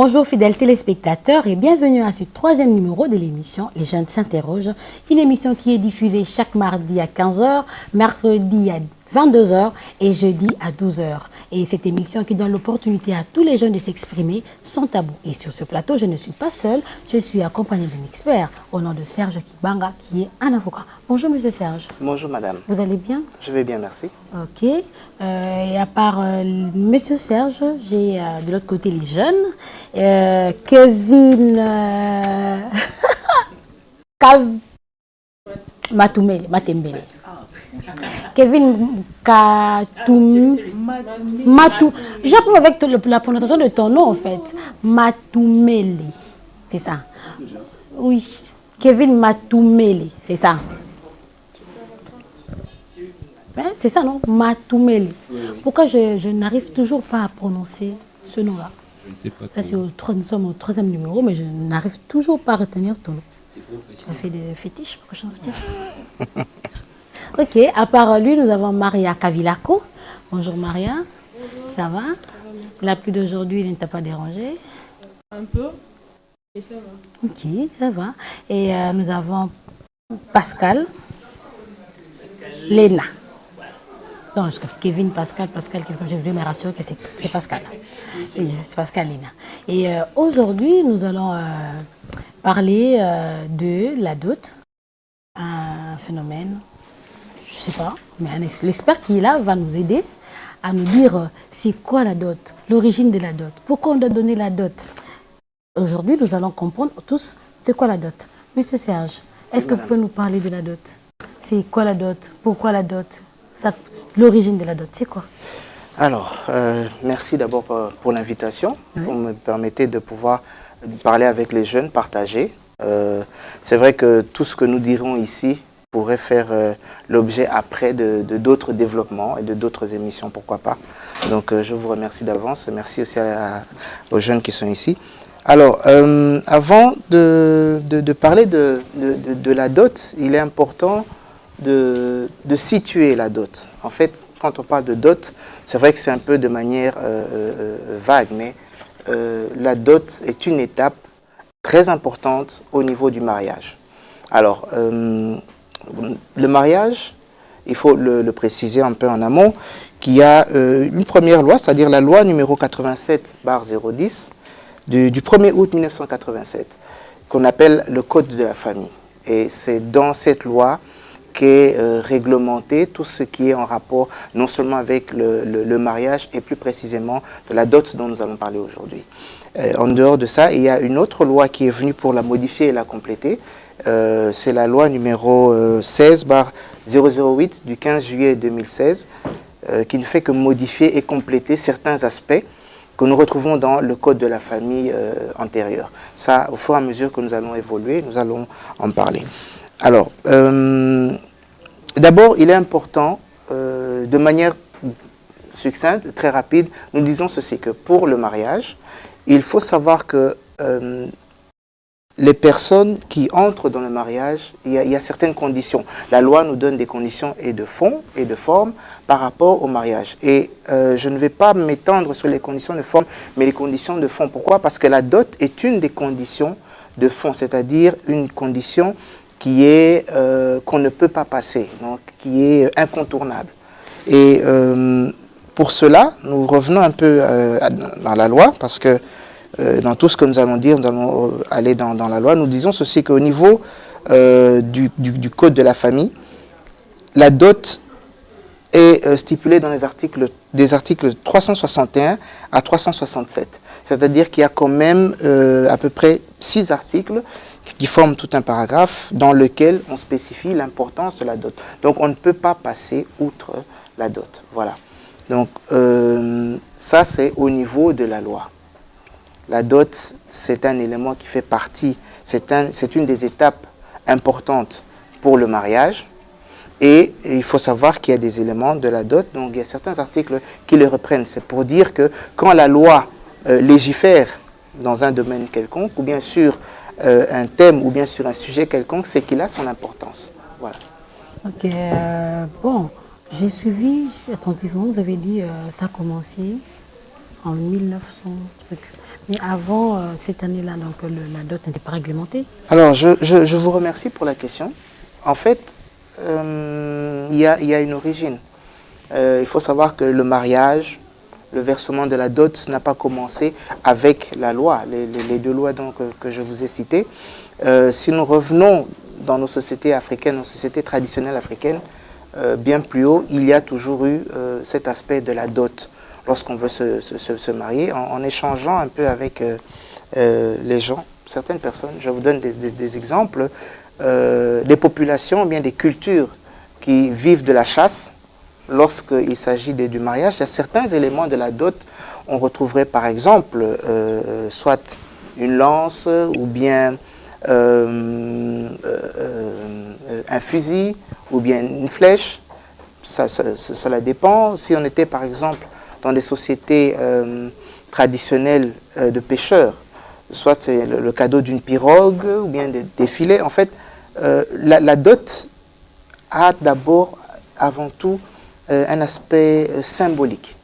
Bonjour fidèles téléspectateurs et bienvenue à ce troisième numéro de l'émission Les Jeunes s'interrogent. Une émission qui est diffusée chaque mardi à 15 h, mercredi à 22 h et jeudi à 12 h. Et cette émission qui donne l'opportunité à tous les jeunes de s'exprimer sans tabou. Et sur ce plateau, je ne suis pas seule, je suis accompagnée d'un expert au nom de Serge Kibanga qui est un avocat. Bonjour monsieur Serge. Bonjour madame. Vous allez bien? Je vais bien, merci. Ok. Et à part monsieur Serge, j'ai de l'autre côté les jeunes. Kevin Matembele. Kevin Matou. J'apprends avec la prononciation de ton nom en fait. Matoumele. C'est ça. Oui. Kevin Matoumele. C'est ça. Hein? C'est ça, non? Matoumele. Pourquoi je n'arrive toujours pas à prononcer ce nom-là? Je ne sais pas. Ça, nous sommes au troisième numéro, mais je n'arrive toujours pas à retenir ton nom. Ça fait des fétiches, pourquoi je veux dire. Ok, à part lui, nous avons Maria Kavilako. Bonjour Maria. Bonjour. Ça va? La pluie d'aujourd'hui ne t'a pas dérangé? Un peu, et ça va. Ok, ça va. Et nous avons Pascal. Léna. Non, je Kevin, Pascal, Kevin, je voulais me rassurer que c'est Pascal. Oui, c'est Pascal Léna. Et aujourd'hui, nous allons parler de la dot, un phénomène, je ne sais pas, mais l'expert qui est là va nous aider à nous dire c'est quoi la dot, l'origine de la dot, pourquoi on doit donner la dot. Aujourd'hui, nous allons comprendre tous c'est quoi la dot. Monsieur Serge, est-ce que vous pouvez nous parler de la dot? C'est quoi la dot? Pourquoi la dot? L'origine de la dot, c'est quoi? Alors, merci d'abord pour l'invitation, pour me permettre de pouvoir parler avec les jeunes, partager. C'est vrai que tout ce que nous dirons ici pourrait faire l'objet après de d'autres développements et de d'autres émissions, pourquoi pas. Donc, je vous remercie d'avance. Merci aussi aux jeunes qui sont ici. Alors, avant de parler de la dot, il est important de situer la dot. En fait, quand on parle de dot, c'est vrai que c'est un peu de manière vague, mais la dot est une étape très importante au niveau du mariage. Alors, le mariage, il faut le préciser un peu en amont, qu'il y a une première loi, c'est-à-dire la loi numéro 87/010 du 1er août 1987, qu'on appelle le Code de la famille. Et c'est dans cette loi qu'est réglementé tout ce qui est en rapport non seulement avec le mariage et plus précisément de la dot dont nous allons parler aujourd'hui. En dehors de ça, il y a une autre loi qui est venue pour la modifier et la compléter. C'est la loi numéro 16/008 du 15 juillet 2016 qui ne fait que modifier et compléter certains aspects que nous retrouvons dans le code de la famille antérieur. Ça, au fur et à mesure que nous allons évoluer, nous allons en parler. Alors, d'abord, il est important, de manière succincte, très rapide, nous disons ceci, que pour le mariage, il faut savoir que les personnes qui entrent dans le mariage, il y a certaines conditions. La loi nous donne des conditions et de fond et de forme par rapport au mariage. Et je ne vais pas m'étendre sur les conditions de forme, mais les conditions de fond. Pourquoi? Parce que la dot est une des conditions de fond, c'est-à-dire une condition qui est qu'on ne peut pas passer, donc qui est incontournable. Et pour cela, nous revenons un peu dans la loi, parce que dans tout ce que nous allons dire, nous allons aller dans la loi. Nous disons ceci, qu'au niveau du code de la famille, la dot est stipulée dans des articles 361 à 367. C'est-à-dire qu'il y a quand même à peu près 6 articles qui forment tout un paragraphe dans lequel on spécifie l'importance de la dot. Donc on ne peut pas passer outre la dot. Voilà. Donc ça, c'est au niveau de la loi. La dot, c'est un élément qui fait partie, c'est une des étapes importantes pour le mariage. Et il faut savoir qu'il y a des éléments de la dot, donc il y a certains articles qui les reprennent. C'est pour dire que quand la loi légifère dans un domaine quelconque, ou bien sur un thème, ou bien sur un sujet quelconque, c'est qu'il a son importance. Voilà. Ok, bon, j'ai suivi attentivement, vous avez dit ça a commencé en 1900. Mais avant cette année-là, donc la dot n'était pas réglementée. Alors, je vous remercie pour la question. En fait, il y a une origine. Il faut savoir que le mariage, le versement de la dot n'a pas commencé avec la loi, les deux lois donc, que je vous ai citées. Si nous revenons dans nos sociétés africaines, nos sociétés traditionnelles africaines, bien plus haut, il y a toujours eu cet aspect de la dot lorsqu'on veut se marier, en échangeant un peu avec les gens, certaines personnes. Je vous donne des exemples. Des populations, bien des cultures qui vivent de la chasse, lorsqu'il s'agit du mariage, il y a certains éléments de la dot. On retrouverait par exemple soit une lance ou bien un fusil ou bien une flèche. Cela dépend. Si on était par exemple dans des sociétés traditionnelles de pêcheurs, soit c'est le cadeau d'une pirogue ou bien des filets. En fait, la dot a d'abord, avant tout, un aspect symbolique.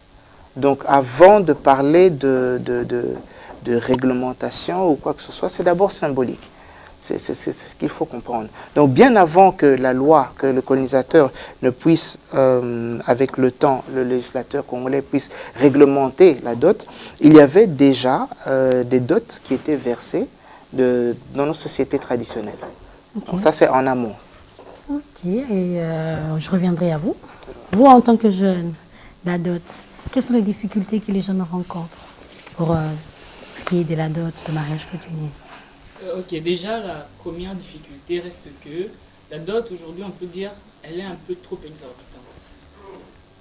Donc, avant de parler de réglementation ou quoi que ce soit, c'est d'abord symbolique. C'est ce qu'il faut comprendre. Donc, bien avant que la loi, que le colonisateur ne puisse, avec le temps, le législateur congolais puisse réglementer la dot, il y avait déjà des dots qui étaient versées dans nos sociétés traditionnelles. Okay. Donc, ça, c'est en amont. Ok, et je reviendrai à vous. Vous, en tant que jeune, la dot, quelles sont les difficultés que les jeunes rencontrent pour ce qui est de la dot, le mariage coutumier? Ok, déjà, la première difficulté reste que la dot, aujourd'hui, on peut dire, elle est un peu trop exorbitante.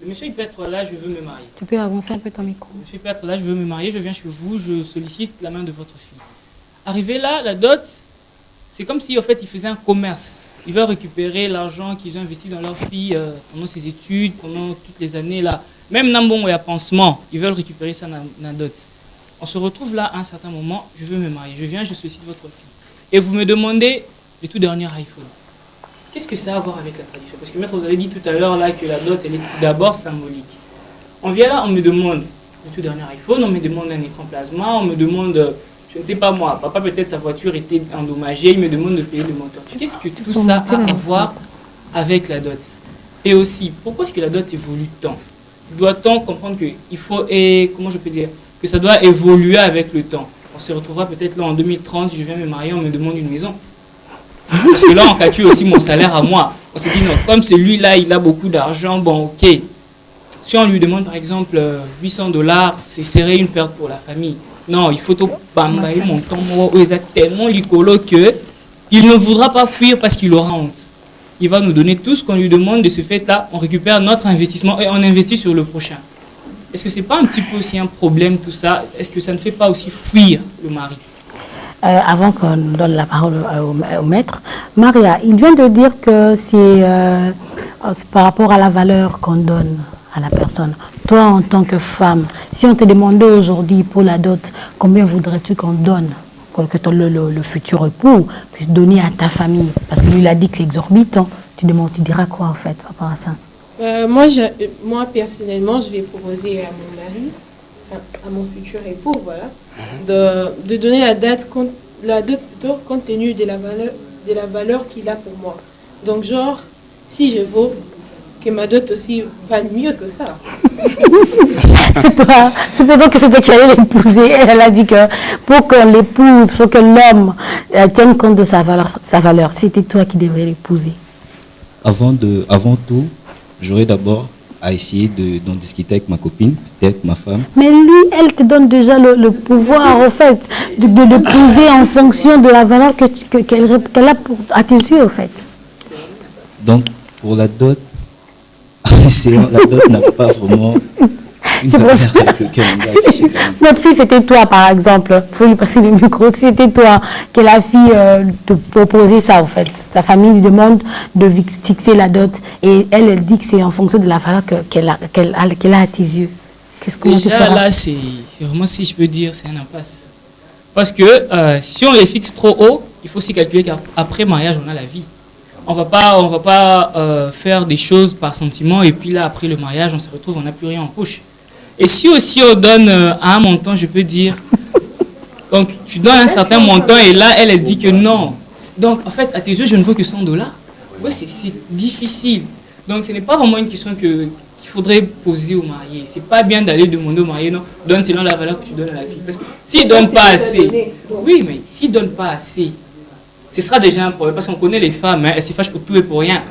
Le monsieur, il peut être là, je veux me marier. Tu peux avancer un peu ton micro. Le monsieur peut être là, je veux me marier, je viens chez vous, je sollicite la main de votre fille. Arrivé là, la dot, c'est comme si, en fait, il faisait un commerce. Ils veulent récupérer l'argent qu'ils ont investi dans leur fille pendant ses études, pendant toutes les années là. Même Nambon et à pansement, ils veulent récupérer ça dans la dot. On se retrouve là à un certain moment, je veux me marier, je viens, je sollicite votre fille. Et vous me demandez le tout dernier iPhone. Qu'est-ce que ça a à voir avec la tradition? Parce que maître, vous avez dit tout à l'heure là que la dot, elle est d'abord symbolique. On vient là, on me demande le tout dernier iPhone, on me demande un écran plasma, on me demande... Je ne sais pas moi, papa peut-être sa voiture était endommagée, il me demande de payer le moteur. Qu'est-ce que tout ça a à voir avec la dot? Et aussi, pourquoi est-ce que la dot évolue tant? Doit-on comprendre que il faut, et comment je peux dire, que ça doit évoluer avec le temps? On se retrouvera peut-être là en 2030, je viens me marier, on me demande une maison. Parce que là, on calcule aussi mon salaire à moi. On s'est dit non, comme celui-là, il a beaucoup d'argent, bon ok. Si on lui demande par exemple $800, ce serait une perte pour la famille. Non, il faut tout bambayer mon temps tellement licolo que il ne voudra pas fuir parce qu'il aura honte. Il va nous donner tout ce qu'on lui demande. De ce fait-là, on récupère notre investissement et on investit sur le prochain. Est-ce que c'est pas un petit peu aussi un problème tout ça? Est-ce que ça ne fait pas aussi fuir le mari? Avant qu'on donne la parole au maître, Maria, il vient de dire que c'est par rapport à la valeur qu'on donne à la personne. Toi, en tant que femme, si on te demandait aujourd'hui pour la dot, combien voudrais-tu qu'on donne, que le futur époux puisse donner à ta famille? Parce que lui, il a dit que c'est exorbitant. Tu diras quoi en fait par rapport à ça? Moi, personnellement, je vais proposer à mon mari, à mon futur époux, voilà, de donner la dot compte tenu de la valeur qu'il a pour moi. Donc, genre, si je vaux, que ma dot aussi valent mieux que ça. Toi, supposons que c'est toi qui allais l'épouser. Elle a dit que pour qu'on l'épouse, il faut que l'homme tienne compte de sa valeur. C'était toi qui devrais l'épouser. Avant tout, j'aurais d'abord à essayer d'en discuter avec ma copine, peut-être ma femme. Mais lui, elle te donne déjà le pouvoir, en fait, de l'épouser en fonction de la valeur qu'elle a à tes yeux, en fait. Donc, pour la dot, la dot n'a pas vraiment une valeur avec laquelle on va afficher. Notre fille, c'était toi, par exemple. Il faut lui passer le micro. Si c'était toi, que la fille te proposait ça, en fait. Ta famille lui demande de fixer la dot. Et elle dit que c'est en fonction de la valeur qu'elle a à tes yeux. Qu'est-ce que tu feras? Là, c'est vraiment, si je peux dire, c'est un impasse. Parce que si on les fixe trop haut, il faut aussi calculer qu'après mariage, on a la vie. On va pas faire des choses par sentiment et puis là, après le mariage, on se retrouve, on n'a plus rien en poche. Et si aussi on donne à un montant, je peux dire, Donc, tu donnes un certain montant et là, elle dit que non. Donc, en fait, à tes yeux, je ne veux que 100 dollars. Ouais, c'est difficile. Donc, ce n'est pas vraiment une question qu'il faudrait poser au marié. C'est pas bien d'aller demander au marié, non, donne selon la valeur que tu donnes à la fille. Parce que s'il ne donne pas assez, oui, mais s'il ne donne pas assez, ce sera déjà un problème. Parce qu'on connaît les femmes, hein, elles se fâchent pour tout et pour rien.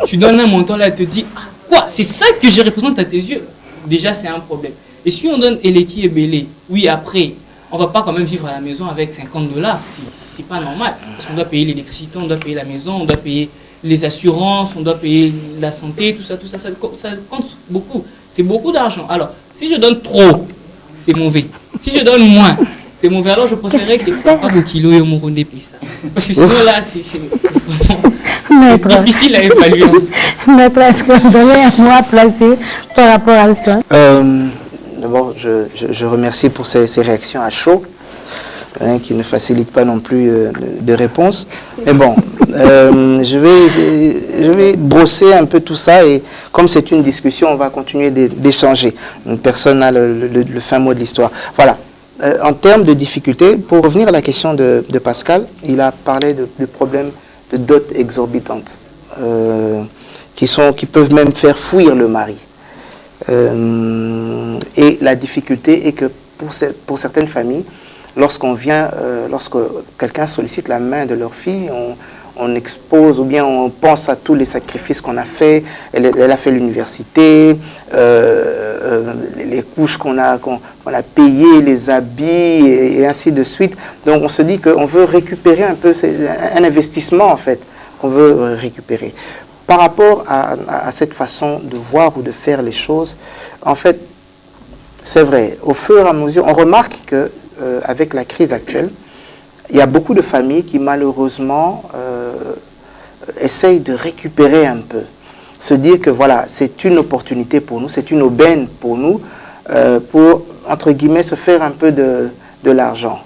Tu donnes un montant là, elle te dit, ah, quoi, c'est ça que je représente à tes yeux. Déjà, c'est un problème. Et si on donne Eleki et Bélé, oui, après, on ne va pas quand même vivre à la maison avec 50 dollars. C'est pas normal. Parce qu'on doit payer l'électricité, on doit payer la maison, on doit payer les assurances, on doit payer la santé, tout ça, ça compte beaucoup. C'est beaucoup d'argent. Alors, si je donne trop, c'est mauvais. Si je donne moins, c'est mauvais. Alors, je préférerais que les papas au kilo et au Morondé payent ça. Parce que sinon, là, c'est vraiment difficile à évaluer. Maître, est-ce que vous avez un mot à placer par rapport à ça? D'abord, je remercie pour ces réactions à chaud, hein, qui ne facilitent pas non plus de réponse. Mais bon, je vais brosser un peu tout ça et comme c'est une discussion, on va continuer d'échanger. Personne n'a le fin mot de l'histoire. Voilà. En termes de difficultés, pour revenir à la question de Pascal, il a parlé du problème de dot exorbitantes qui peuvent même faire fuir le mari. Et la difficulté est que pour certaines familles, lorsque quelqu'un sollicite la main de leur fille, on expose ou bien on pense à tous les sacrifices qu'on a fait. Elle a fait l'université, les couches qu'on a payées, les habits et ainsi de suite. Donc on se dit qu'on veut récupérer un peu, un investissement en fait qu'on veut récupérer. Par rapport à cette façon de voir ou de faire les choses, en fait, c'est vrai, au fur et à mesure, on remarque qu'avec la crise actuelle, il y a beaucoup de familles qui malheureusement essayent de récupérer un peu. Se dire que voilà, c'est une opportunité pour nous, c'est une aubaine pour nous, pour, entre guillemets, se faire un peu de l'argent.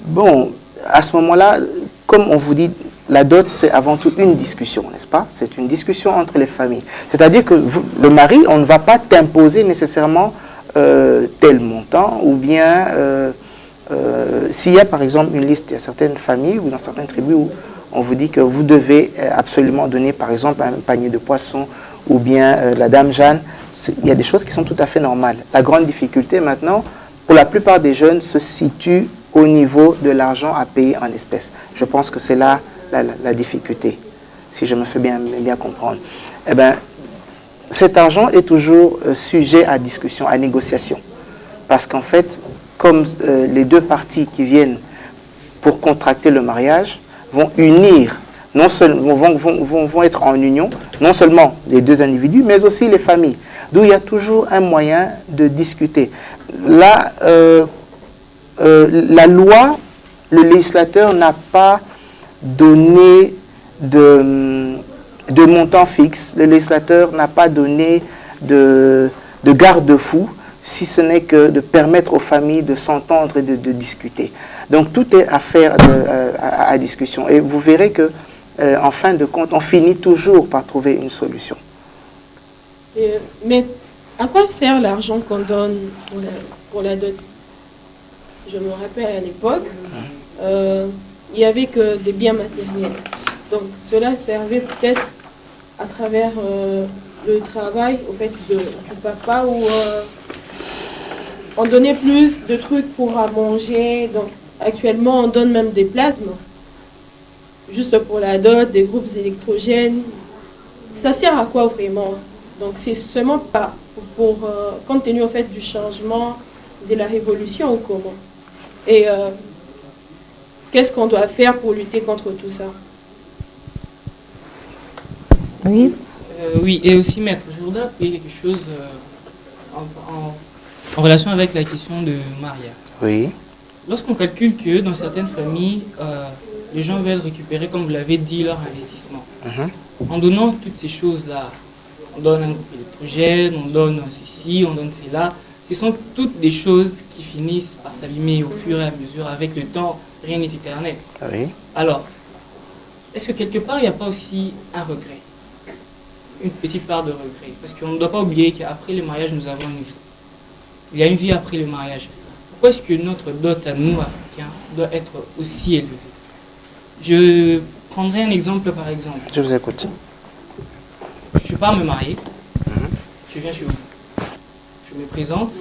Bon, à ce moment-là, comme on vous dit, la dot, c'est avant tout une discussion, n'est-ce pas? C'est une discussion entre les familles. C'est-à-dire que le mari, on ne va pas t'imposer nécessairement tel montant, ou bien s'il y a par exemple une liste, il y a certaines familles ou dans certaines tribus où on vous dit que vous devez absolument donner par exemple un panier de poissons ou bien la dame Jeanne, il y a des choses qui sont tout à fait normales. La grande difficulté maintenant, pour la plupart des jeunes, se situe au niveau de l'argent à payer en espèces. Je pense que c'est là la difficulté, si je me fais bien comprendre. Eh bien, cet argent est toujours sujet à discussion, à négociation. Parce qu'en fait, comme les deux parties qui viennent pour contracter le mariage vont unir, non seulement, vont être en union, non seulement les deux individus, mais aussi les familles. D'où il y a toujours un moyen de discuter. Là, la loi, le législateur n'a pas donné de montant fixe, le législateur n'a pas donné de garde-fou, si ce n'est que de permettre aux familles de s'entendre et de discuter. Donc tout est affaire à discussion. Et vous verrez que, en fin de compte, on finit toujours par trouver une solution. Mais à quoi sert l'argent qu'on donne pour la dot? Je me rappelle à l'époque, il n'y avait que des biens matériels. Donc cela servait peut-être à travers le travail au fait du papa où on donnait plus de trucs pour à manger. Donc actuellement on donne même des plasmes juste pour la dot, des groupes électrogènes. Ça sert à quoi vraiment? Donc c'est seulement pas pour compte tenu au fait du changement de la révolution ou comment? Et qu'est-ce qu'on doit faire pour lutter contre tout ça? Oui. Oui, et aussi, maître, je voudrais appuyer quelque chose en relation avec la question de mariage. Oui. Lorsqu'on calcule que dans certaines familles, les gens veulent récupérer, comme vous l'avez dit, leur investissement. En donnant toutes ces choses-là, on donne un groupe électrogène, on donne ceci, on donne cela. Ce sont toutes des choses qui finissent par s'abîmer au fur et à mesure. Avec le temps, rien n'est éternel. Oui. Alors, est-ce que quelque part, il n'y a pas aussi un regret? Une petite part de regret? Parce qu'on ne doit pas oublier qu'après le mariage, nous avons une vie. Il y a une vie après le mariage. Pourquoi est-ce que notre dot à nous, chacun doit être aussi élevé. Je prendrai un exemple par exemple. Je vous écoute. Je pars me marier. Je viens chez vous. Je me présente.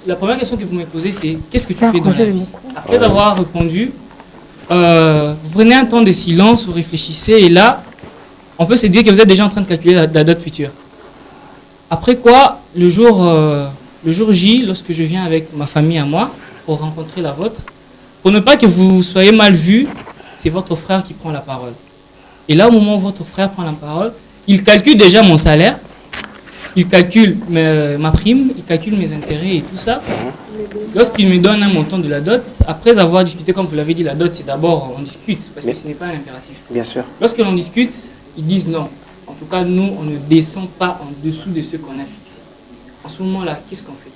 La première question que vous me posez, c'est qu'est-ce que tu fais dans la vie? Après avoir répondu, vous prenez un temps de silence, vous réfléchissez et là, on peut se dire que vous êtes déjà en train de calculer la dot future. Après quoi, le jour J, lorsque je viens avec ma famille à moi pour rencontrer la vôtre, pour ne pas que vous soyez mal vu, c'est votre frère qui prend la parole. Et là, au moment où votre frère prend la parole, il calcule déjà mon salaire, il calcule ma prime, il calcule mes intérêts et tout ça. Lorsqu'il me donne un montant de la dot, après avoir discuté, comme vous l'avez dit, la dot, c'est d'abord, on discute, parce que ce n'est pas un impératif. Bien sûr. Lorsque l'on discute, ils disent non. En tout cas, nous, on ne descend pas en dessous de ce qu'on a fixé. En ce moment-là, qu'est-ce qu'on fait?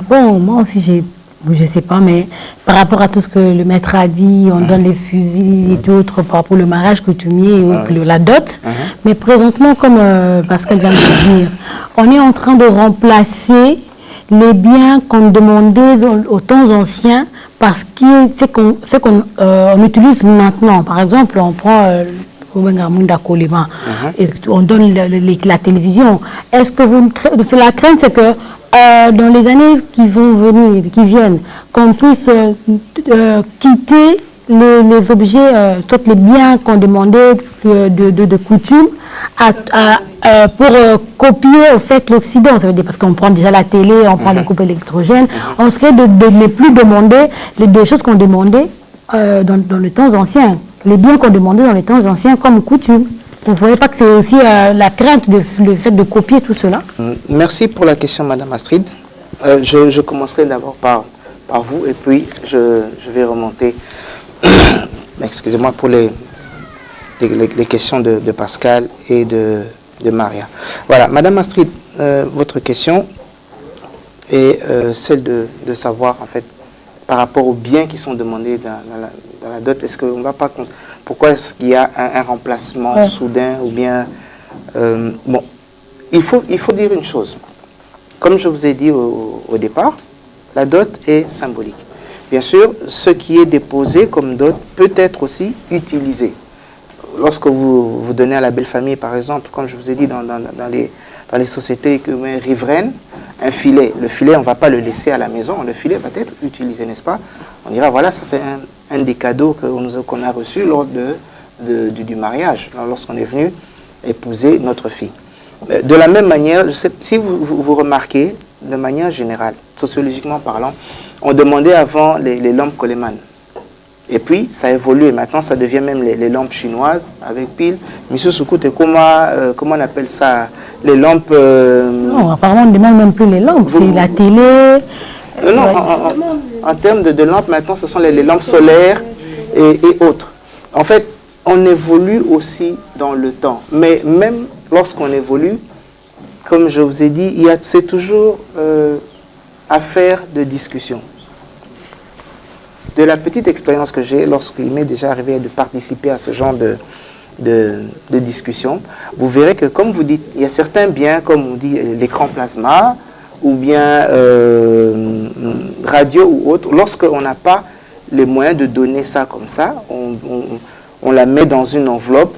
Bon, moi aussi, je sais pas, mais par rapport à tout ce que le maître a dit, on donne les fusils et tout autre par rapport au mariage coutumier et la dot. Mais présentement, comme Pascal vient de le dire, on est en train de remplacer les biens qu'on demandait aux temps anciens parce que c'est qu'on utilise maintenant. Par exemple, on prend et on donne la télévision. Est-ce que la crainte, c'est que dans les années qui viennent, qu'on puisse quitter les objets, tous les biens qu'on demandait de coutume pour copier au fait l'Occident. Ça veut dire parce qu'on prend déjà la télé, on prend les coupes électrogènes. On serait de ne plus demander les choses qu'on demandait dans les temps anciens. Les biens qu'on demandait dans les temps anciens comme coutume. Vous ne voyez pas que c'est aussi la crainte le fait de copier tout cela? Merci pour la question, Madame Astrid. Je commencerai d'abord par vous et puis je vais remonter, excusez-moi, pour les questions de Pascal et de Maria. Voilà, Madame Astrid, votre question est celle de savoir, en fait, par rapport aux biens qui sont demandés dans la dot, est-ce qu'on ne va pas... Pourquoi est-ce qu'il y a un remplacement soudain ou bien... bon, il faut dire une chose. Comme je vous ai dit au départ, la dot est symbolique. Bien sûr, ce qui est déposé comme dot peut être aussi utilisé. Lorsque vous donnez à la belle famille, par exemple, comme je vous ai dit dans les sociétés riveraines, un filet. Le filet, on ne va pas le laisser à la maison. Le filet va être utilisé, n'est-ce pas? On dira, voilà, ça c'est un des cadeaux qu'on a reçus lors du mariage, lorsqu'on est venu épouser notre fille. De la même manière, si vous remarquez, de manière générale, sociologiquement parlant, on demandait avant les lampes Coleman. Et puis, ça évolue et maintenant, ça devient même les lampes chinoises avec pile. Monsieur Soukout, comment on appelle ça? Les lampes... Non, apparemment, on ne demande même plus les lampes. C'est la télé... Non, en termes de lampes, maintenant, ce sont les lampes solaires et autres. En fait, on évolue aussi dans le temps. Mais même lorsqu'on évolue, comme je vous ai dit, c'est toujours affaire de discussion. De la petite expérience que j'ai lorsqu'il m'est déjà arrivé de participer à ce genre de discussion, vous verrez que, comme vous dites, il y a certains biens, comme on dit l'écran plasma, ou bien radio ou autre, lorsqu'on n'a pas les moyens de donner ça comme ça, on la met dans une enveloppe,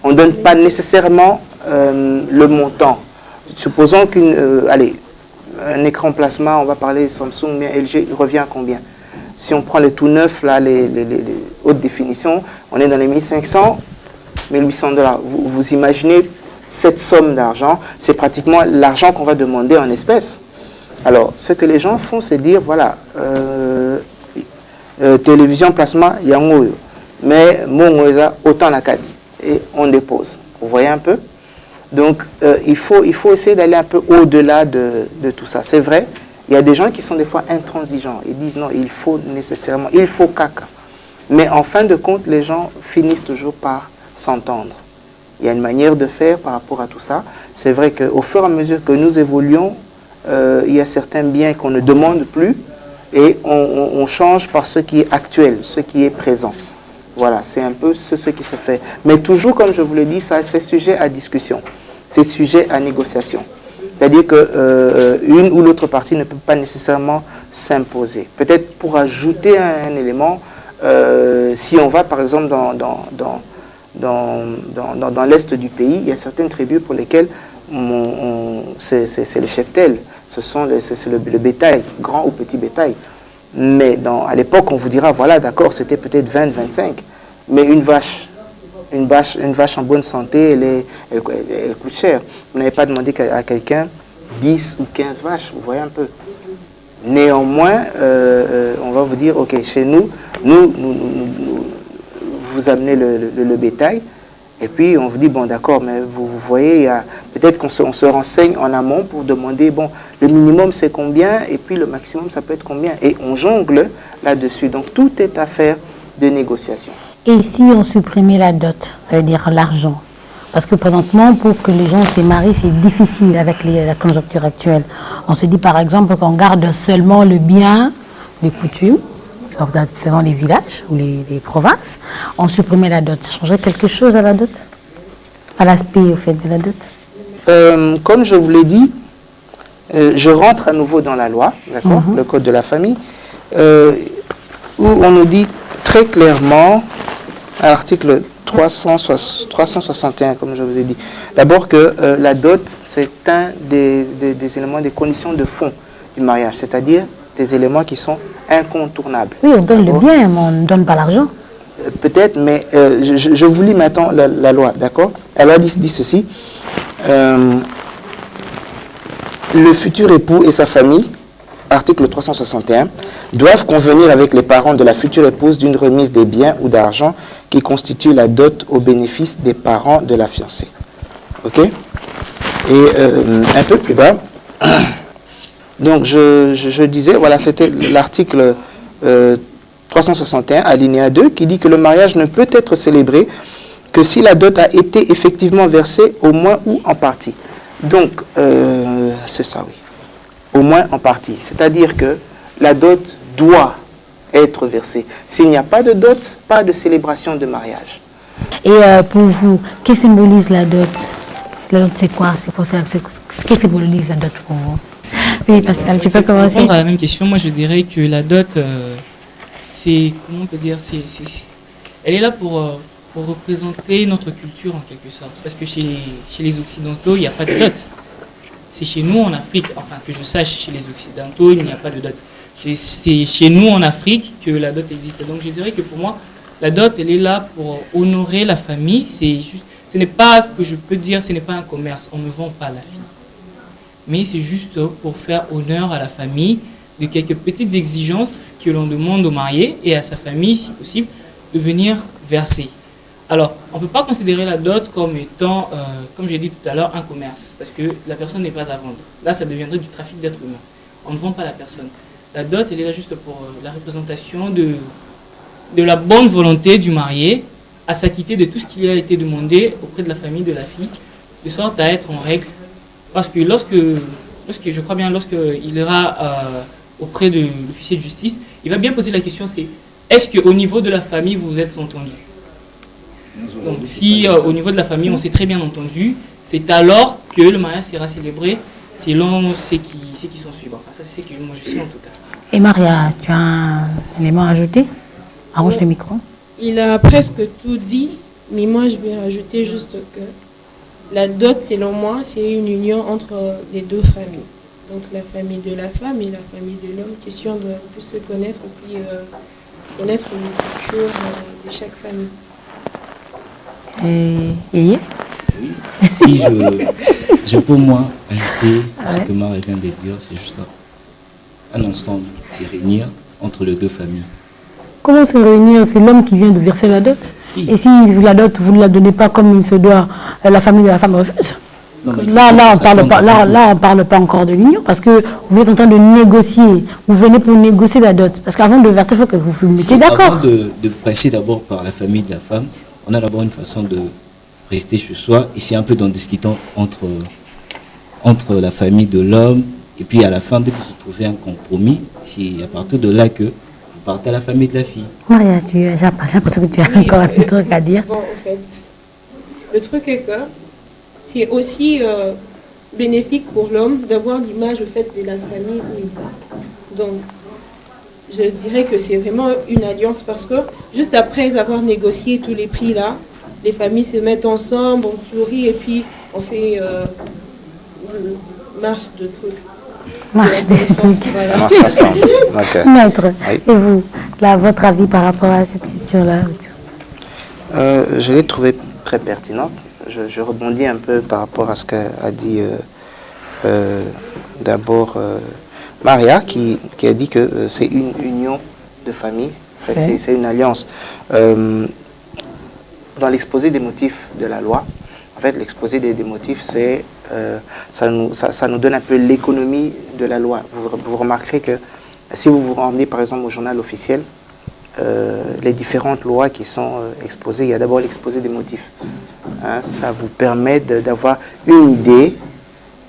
on ne donne pas nécessairement le montant. Supposons un écran plasma, on va parler Samsung, bien LG, il revient à combien? Si on prend les tout neufs, là, les hautes définitions, on est dans les 1500, 1800 $. Vous imaginez cette somme d'argent, c'est pratiquement l'argent qu'on va demander en espèces. Alors, ce que les gens font, c'est dire, voilà, télévision plasma, il y a un mot, mais autant la 4. Et on dépose. Vous voyez un peu? Donc, il faut essayer d'aller un peu au-delà de tout ça. C'est vrai, il y a des gens qui sont des fois intransigeants. Ils disent non, il faut caca. Mais en fin de compte, les gens finissent toujours par s'entendre. Il y a une manière de faire par rapport à tout ça. C'est vrai qu'au fur et à mesure que nous évoluons, il y a certains biens qu'on ne demande plus et on change par ce qui est actuel, ce qui est présent. Voilà, c'est un peu ce qui se fait. Mais toujours, comme je vous l'ai dit, ça c'est sujet à discussion. C'est sujet à négociation. C'est-à-dire que une ou l'autre partie ne peut pas nécessairement s'imposer. Peut-être pour ajouter un élément, si on va par exemple dans l'est du pays, il y a certaines tribus pour lesquelles c'est le cheptel, c'est le bétail, grand ou petit bétail. Mais à l'époque, on vous dira, voilà, d'accord, c'était peut-être 20, 25, mais une vache en bonne santé, elle coûte cher. Vous n'avez pas demandé à quelqu'un 10 ou 15 vaches, vous voyez un peu. Néanmoins, on va vous dire, ok, chez nous, vous amenez le bétail, et puis on vous dit, bon d'accord, mais vous voyez, peut-être qu'on se renseigne en amont pour demander, bon, le minimum c'est combien, et puis le maximum ça peut être combien, et on jongle là-dessus. Donc tout est affaire de négociation. Et si on supprimait la dot, ça veut dire l'argent? Parce que présentement, pour que les gens se marient, c'est difficile avec la conjoncture actuelle. On se dit par exemple qu'on garde seulement le bien, les coutumes, selon les villages ou les provinces. On supprimait la dot. Ça changerait quelque chose à la dot? À l'aspect au fait de la dot? Comme je vous l'ai dit, je rentre à nouveau dans la loi, d'accord, le code de la famille, où on nous dit très clairement, à l'article 361, comme je vous ai dit, d'abord que la dot, c'est un des éléments, des conditions de fond du mariage, c'est-à-dire des éléments qui sont incontournables. Oui, on donne le bien, mais on ne donne pas l'argent. Peut-être, mais je vous lis maintenant la loi, d'accord? La loi dit ceci, le futur époux et sa famille, article 361, doivent convenir avec les parents de la future épouse d'une remise des biens ou d'argent qui constitue la dot au bénéfice des parents de la fiancée. Ok? Et un peu plus bas, donc je disais, voilà, c'était l'article 361, alinéa 2, qui dit que le mariage ne peut être célébré que si la dot a été effectivement versée au moins ou en partie. Donc, c'est ça, oui. Au moins en partie. C'est-à-dire que la dot doit être versée. S'il n'y a pas de dot, pas de célébration de mariage. Et pour vous, qu'est-ce que symbolise la dot? La dot, c'est quoi? C'est ce qui symbolise la dot pour vous? Oui, Pascal, tu peux commencer. Pour répondre à la même question, moi je dirais que la dot, c'est, comment on peut dire, elle est là pour représenter notre culture en quelque sorte. Parce que chez les Occidentaux, il n'y a pas de dot. C'est chez nous en Afrique, enfin que je sache, chez les Occidentaux, il n'y a pas de dot. C'est chez nous en Afrique que la dot existe. Donc je dirais que pour moi, la dot, elle est là pour honorer la famille. C'est juste, ce n'est pas, que je peux dire, ce n'est pas un commerce. On ne vend pas la fille. Mais c'est juste pour faire honneur à la famille de quelques petites exigences que l'on demande au marié et à sa famille, si possible, de venir verser. Alors, on ne peut pas considérer la dot comme étant, comme j'ai dit tout à l'heure, un commerce, parce que la personne n'est pas à vendre. Là, ça deviendrait du trafic d'êtres humains. On ne vend pas la personne. La dot, elle est là juste pour la représentation de la bonne volonté du marié à s'acquitter de tout ce qui a été demandé auprès de la famille de la fille, de sorte à être en règle. Parce que je crois bien, lorsqu'il ira auprès de l'officier de justice, il va bien poser la question, c'est est-ce qu'au niveau de la famille, vous vous êtes entendu? Donc si au niveau de la famille, on s'est très bien entendu, c'est alors que le mariage sera célébré selon ce qui sont suivants. Enfin, ça, c'est ce que moi je sais en tout cas. Et Maria, tu as un élément à ajouter? Arrange le micro. Il a presque tout dit, mais moi je vais rajouter juste que la dot, selon moi, c'est une union entre les deux familles. Donc la famille de la femme et la famille de l'homme, question de plus se connaître et puis connaître les cultures de chaque famille. Et si je peux moi ajouter ce que Marie vient de dire, c'est juste un ensemble, c'est réunir entre les deux familles. Comment se réunir? C'est l'homme qui vient de verser la dot. Si. Et si la dot, vous ne la donnez pas comme il se doit, la famille de la femme refuse. Non, là, on parle pas encore de l'union, parce que vous êtes en train de négocier. Vous venez pour négocier la dot. Parce qu'avant de verser, il faut que vous vous mettiez d'accord. Avant de passer d'abord par la famille de la femme, on a d'abord une façon de rester chez soi. Et c'est un peu en discutant entre la famille de l'homme, et puis à la fin, de se trouver un compromis. C'est à partir de là que vous partez à la famille de la fille. Maria, j'ai l'impression que tu as encore un truc à dire. Bon, en fait, le truc est que c'est aussi bénéfique pour l'homme d'avoir l'image au fait de la famille où il va. Donc, je dirais que c'est vraiment une alliance parce que juste après avoir négocié tous les prix là, les familles se mettent ensemble, on sourit et puis on fait marche de trucs. Marche des trucs. Voilà. Marche ensemble. Ok. Maître, Oui. et vous, là, votre avis par rapport à cette question-là? Je l'ai trouvée très pertinente. Je rebondis un peu par rapport à ce qu'a dit d'abord Maria, qui a dit que c'est une union de famille. En fait, Oui. c'est une alliance. Dans l'exposé des motifs de la loi, en fait, l'exposé des motifs, c'est ça nous donne un peu l'économie de la loi. Vous remarquerez que si vous vous rendez par exemple au journal officiel, les différentes lois qui sont exposées, il y a d'abord l'exposé des motifs. Hein, ça vous permet d'avoir une idée,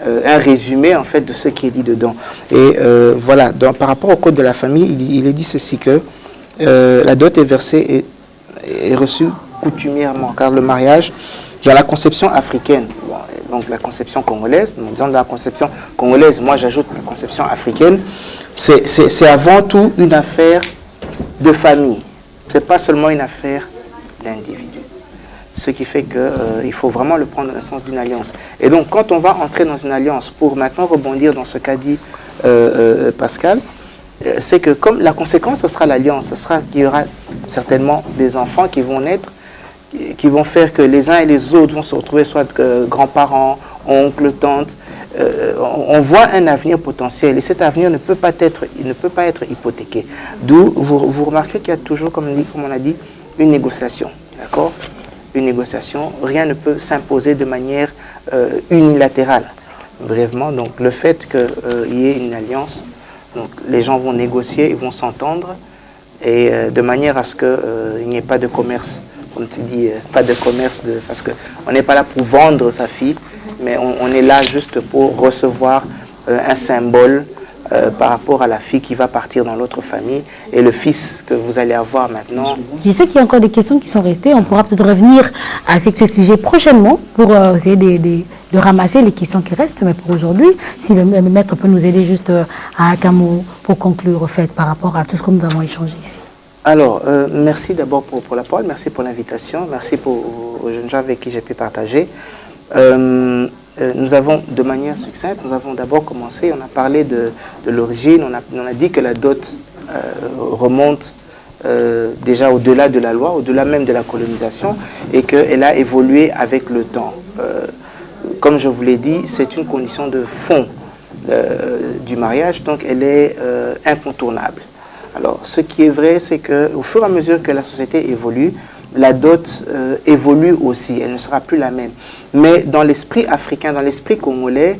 un résumé en fait de ce qui est dit dedans. Et voilà, donc, par rapport au code de la famille, il est dit ceci que la dot est versée et reçue coutumièrement, car le mariage, dans la conception africaine, bon, donc la conception congolaise, nous disons dans la conception congolaise, moi j'ajoute la conception africaine, c'est avant tout une affaire de famille. Ce n'est pas seulement une affaire d'individu. Ce qui fait qu'il faut vraiment le prendre dans le sens d'une alliance. Et donc, quand on va entrer dans une alliance, pour maintenant rebondir dans ce qu'a dit Pascal, c'est que comme la conséquence, ce sera l'alliance, ce sera qu'il y aura certainement des enfants qui vont naître, qui vont faire que les uns et les autres vont se retrouver soit grands-parents, oncles, tantes. On voit un avenir potentiel et cet avenir ne peut pas être hypothéqué. D'où vous remarquez qu'il y a toujours, comme on a dit, une négociation. D'accord ? Une négociation, rien ne peut s'imposer de manière unilatérale. Brièvement, donc le fait qu'il y ait une alliance, donc les gens vont négocier, ils vont s'entendre, et de manière à ce qu'il n'y ait pas de commerce. Comme tu dis, pas de commerce, parce qu'on n'est pas là pour vendre sa fille, mais on est là juste pour recevoir un symbole par rapport à la fille qui va partir dans l'autre famille et le fils que vous allez avoir maintenant. Je sais qu'il y a encore des questions qui sont restées. On pourra peut-être revenir avec ce sujet prochainement pour essayer de ramasser les questions qui restent. Mais pour aujourd'hui, si le maître peut nous aider juste à un mot pour conclure, en fait, par rapport à tout ce que nous avons échangé ici. Alors, merci d'abord pour la parole, merci pour l'invitation, merci aux jeunes gens avec qui j'ai pu partager. Nous avons, de manière succincte, nous avons d'abord commencé, on a parlé de l'origine, on a dit que la dot remonte déjà au-delà de la loi, au-delà même de la colonisation, et qu'elle a évolué avec le temps. Comme je vous l'ai dit, c'est une condition de fond du mariage, donc elle est incontournable. Alors, ce qui est vrai, c'est qu'au fur et à mesure que la société évolue, la dot évolue aussi, elle ne sera plus la même. Mais dans l'esprit africain, dans l'esprit congolais,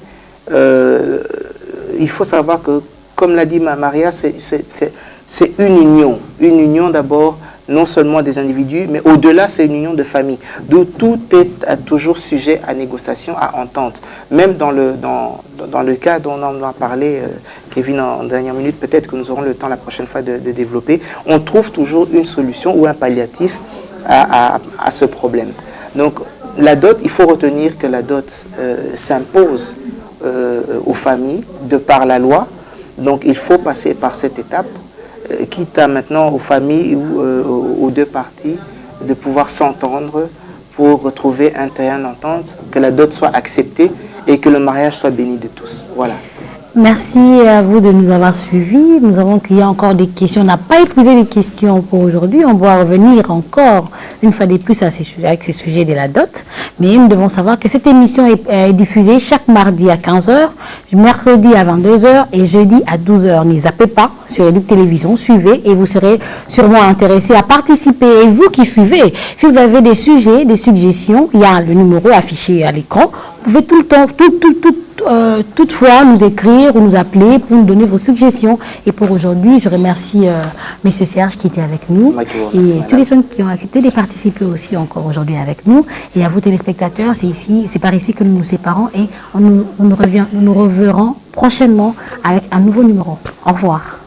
il faut savoir que, comme l'a dit Maria, c'est une union d'abord, non seulement des individus, mais au-delà, c'est une union de famille. D'où tout est toujours sujet à négociation, à entente. Même dans le cas dont on a parlé, Kevin, en dernière minute, peut-être que nous aurons le temps la prochaine fois de développer, on trouve toujours une solution ou un palliatif à ce problème. Donc, la dot, il faut retenir que la dot s'impose aux familles de par la loi. Donc, il faut passer par cette étape, quitte à maintenant aux familles ou aux deux parties de pouvoir s'entendre pour retrouver un terrain d'entente, que la dot soit acceptée et que le mariage soit béni de tous. Voilà. Merci à vous de nous avoir suivis. Nous avons qu'il y a encore des questions. On n'a pas épuisé les questions pour aujourd'hui. On va revenir encore une fois de plus avec ces sujets de la dot. Mais nous devons savoir que cette émission est diffusée chaque mardi à 15h, mercredi à 22h et jeudi à 12h. Ne zappez pas sur les deux télévisions. Suivez et vous serez sûrement intéressés à participer. Et vous qui suivez, si vous avez des sujets, des suggestions, il y a le numéro affiché à l'écran. Vous pouvez tout le temps, toutefois nous écrire ou nous appeler pour nous donner vos suggestions. Et pour aujourd'hui, je remercie M. Serge qui était avec nous et tous les gens qui ont accepté de participer aussi encore aujourd'hui avec nous. Et à vous téléspectateurs, c'est par ici que nous nous séparons et nous nous reverrons prochainement avec un nouveau numéro. Au revoir.